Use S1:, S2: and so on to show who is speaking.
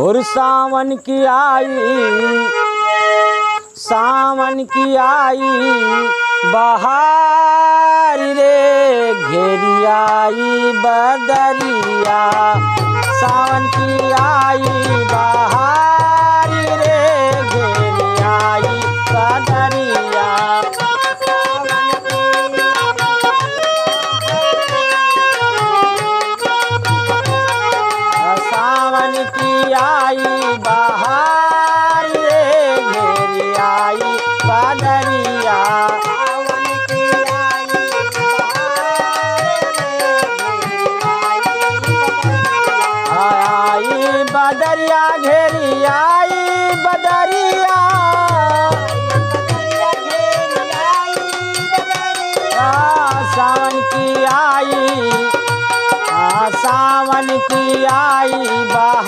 S1: और सावन की आई बहार रे घेरी आई बदरिया। सावन की आई बहार रे घेरी आई बदरिया। सावन की आई बहार रे घेरी आई बदरिया। आई बदरिया घेरी आई बदरिया। सावन की आई